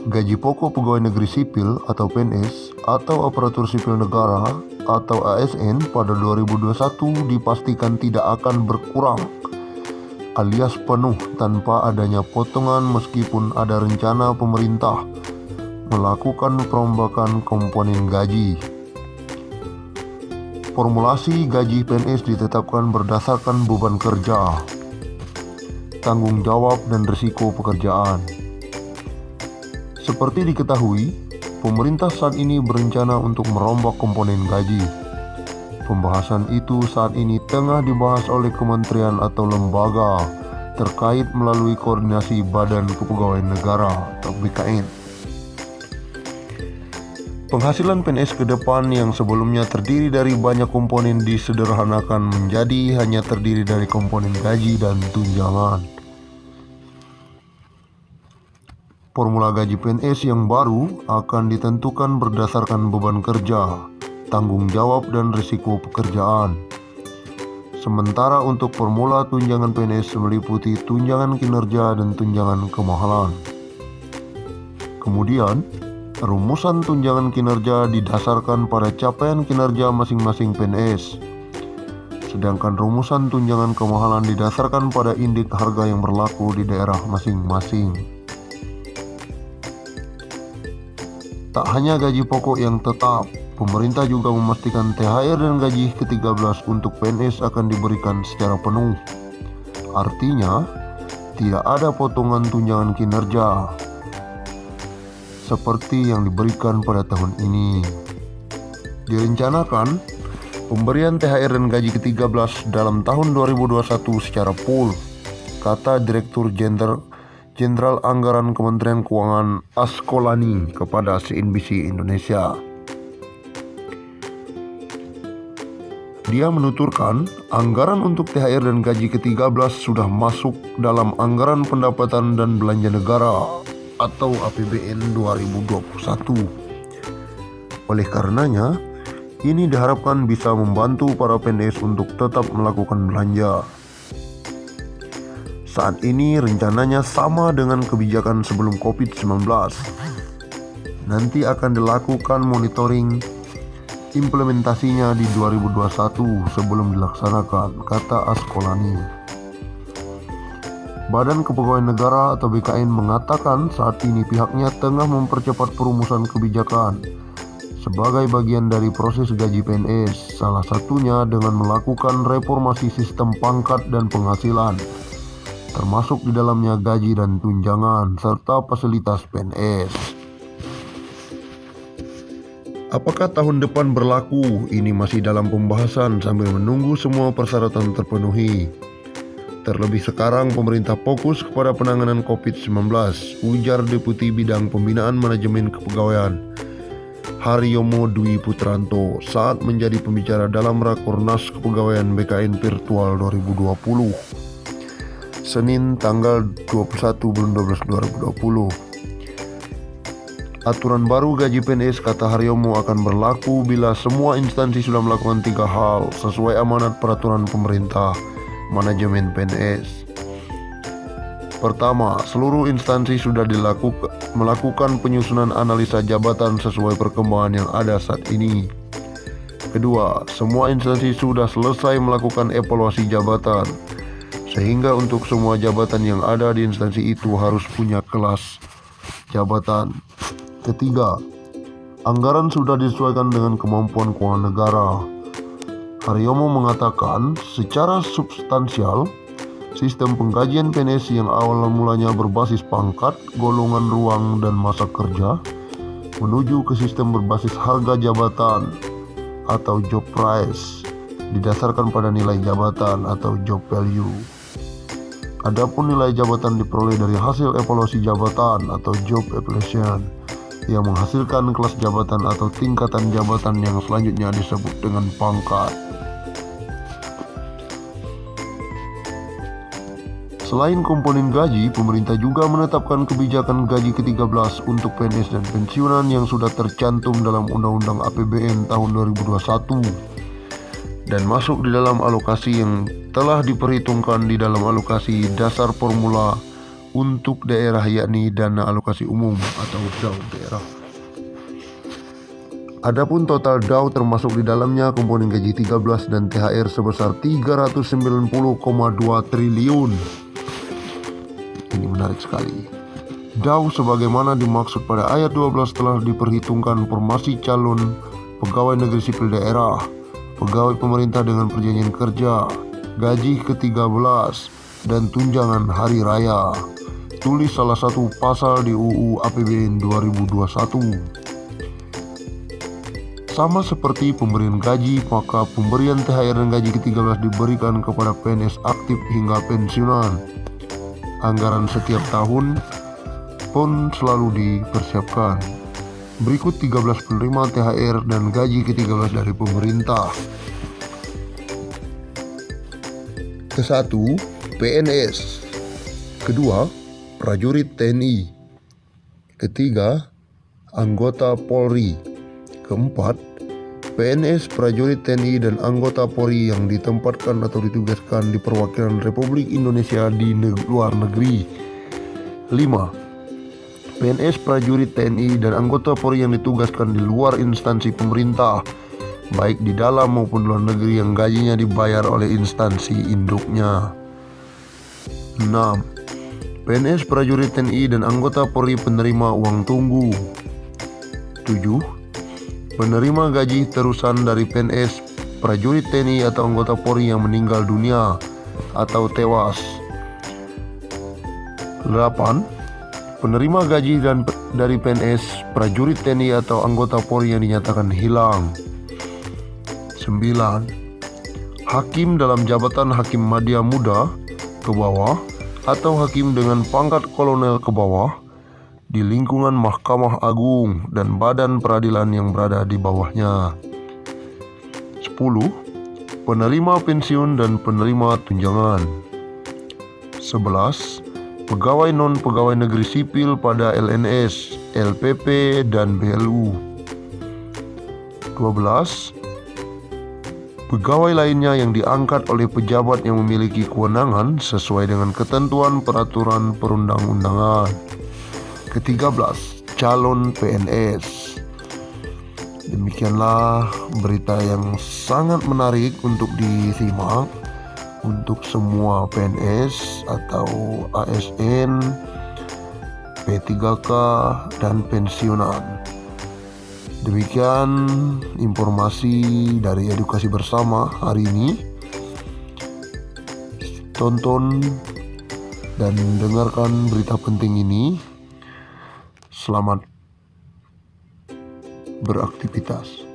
Gaji pokok pegawai negeri sipil atau PNS atau aparatur sipil negara atau ASN pada 2021 dipastikan tidak akan berkurang alias penuh tanpa adanya potongan meskipun ada rencana pemerintah melakukan perombakan komponen gaji. Formulasi gaji PNS ditetapkan berdasarkan beban kerja, tanggung jawab dan risiko pekerjaan. Seperti diketahui, pemerintah saat ini berencana untuk merombak komponen gaji. Pembahasan itu saat ini tengah dibahas oleh kementerian atau lembaga terkait melalui koordinasi Badan Kepegawaian Negara atau BKN. Penghasilan PNS ke depan yang sebelumnya terdiri dari banyak komponen disederhanakan menjadi hanya terdiri dari komponen gaji dan tunjangan. Formula gaji PNS yang baru akan ditentukan berdasarkan beban kerja, tanggung jawab dan risiko pekerjaan. Sementara untuk formula tunjangan PNS meliputi tunjangan kinerja dan tunjangan kemahalan. Kemudian, rumusan tunjangan kinerja didasarkan pada capaian kinerja masing-masing PNS. Sedangkan rumusan tunjangan kemahalan didasarkan pada indeks harga yang berlaku di daerah masing-masing. Tak hanya gaji pokok yang tetap, pemerintah juga memastikan THR dan gaji ke-13 untuk PNS akan diberikan secara penuh. Artinya, tidak ada potongan tunjangan kinerja seperti yang diberikan pada tahun ini. Direncanakan pemberian THR dan gaji ke-13 dalam tahun 2021 secara full, kata Direktur Jenderal Anggaran Kementerian Keuangan Askolani kepada CNBC Indonesia. Dia menuturkan, anggaran untuk THR dan gaji ke-13 sudah masuk dalam anggaran pendapatan dan belanja negara atau APBN 2021. Oleh karenanya, ini diharapkan bisa membantu para PNS untuk tetap melakukan belanja. Saat ini rencananya sama dengan kebijakan sebelum COVID-19. Nanti akan dilakukan monitoring implementasinya di 2021 sebelum dilaksanakan, kata Askolani. Badan Kepegawaian Negara atau BKN mengatakan saat ini pihaknya tengah mempercepat perumusan kebijakan sebagai bagian dari proses gaji PNS, salah satunya dengan melakukan reformasi sistem pangkat dan penghasilan, termasuk di dalamnya gaji dan tunjangan, serta fasilitas PNS. Apakah tahun depan berlaku? Ini masih dalam pembahasan sambil menunggu semua persyaratan terpenuhi. Terlebih sekarang pemerintah fokus kepada penanganan COVID-19, ujar Deputi Bidang Pembinaan Manajemen Kepegawaian Haryomo Dwi Putranto saat menjadi pembicara dalam Rakornas Kepegawaian BKN Virtual 2020. Senin tanggal 21 bulan 12 2020. Aturan baru gaji PNS, kata Haryomo, akan berlaku bila semua instansi sudah melakukan 3 hal sesuai amanat peraturan pemerintah manajemen PNS. Pertama, seluruh instansi sudah melakukan penyusunan analisa jabatan sesuai perkembangan yang ada saat ini. Kedua, semua instansi sudah selesai melakukan evaluasi jabatan, sehingga untuk semua jabatan yang ada di instansi itu harus punya kelas jabatan. Ketiga, anggaran sudah disesuaikan dengan kemampuan keuangan negara. Haryomo mengatakan secara substansial, sistem penggajian PNS yang awal mulanya berbasis pangkat, golongan ruang, dan masa kerja menuju ke sistem berbasis harga jabatan atau job price didasarkan pada nilai jabatan atau job value. Adapun nilai jabatan diperoleh dari hasil evaluasi jabatan atau job evaluation yang menghasilkan kelas jabatan atau tingkatan jabatan yang selanjutnya disebut dengan pangkat. Selain komponen gaji, pemerintah juga menetapkan kebijakan gaji ke-13 untuk PNS dan pensiunan yang sudah tercantum dalam Undang-Undang APBN tahun 2021 dan masuk di dalam alokasi yang telah diperhitungkan di dalam alokasi dasar formula untuk daerah, yakni dana alokasi umum atau DAU daerah. Adapun total DAU termasuk di dalamnya komponen gaji 13 dan THR sebesar 390,2 triliun. Ini menarik sekali. DAU sebagaimana dimaksud pada ayat 12 telah diperhitungkan formasi calon pegawai negeri sipil daerah, pegawai pemerintah dengan perjanjian kerja, gaji ke-13, dan tunjangan hari raya. Tulis salah satu pasal di UU APBN 2021. Sama seperti pemberian gaji, maka pemberian THR dan gaji ke-13 diberikan kepada PNS aktif hingga pensiunan. Anggaran setiap tahun pun selalu dipersiapkan. Berikut 13 penerima THR dan gaji ke-13 dari pemerintah. Ke-1, PNS. Kedua, prajurit TNI. Ketiga, anggota Polri. Keempat, PNS, prajurit TNI, dan anggota Polri yang ditempatkan atau ditugaskan di perwakilan Republik Indonesia di luar negeri. 5. PNS, prajurit TNI, dan anggota Polri yang ditugaskan di luar instansi pemerintah, baik di dalam maupun luar negeri, yang gajinya dibayar oleh instansi induknya. 6. PNS, prajurit TNI, dan anggota Polri penerima uang tunggu. 7. Penerima gaji terusan dari PNS, prajurit TNI, atau anggota Polri yang meninggal dunia atau tewas. 8. Penerima gaji dari PNS, prajurit TNI, atau anggota Polri yang dinyatakan hilang. 9. Hakim dalam jabatan hakim madya muda ke bawah atau hakim dengan pangkat kolonel ke bawah di lingkungan Mahkamah Agung dan badan peradilan yang berada di bawahnya. 10. Penerima pensiun dan penerima tunjangan. 11. Pegawai non-pegawai negeri sipil pada LNS, LPP, dan BLU. 12. Pegawai lainnya yang diangkat oleh pejabat yang memiliki kewenangan sesuai dengan ketentuan peraturan perundang-undangan. Ke-13, calon PNS. Demikianlah berita yang sangat menarik untuk disimak untuk semua PNS atau ASN, P3K, dan pensiunan. Demikian informasi dari Edukasi Bersama hari ini. Tonton dan dengarkan berita penting ini. Selamat beraktivitas.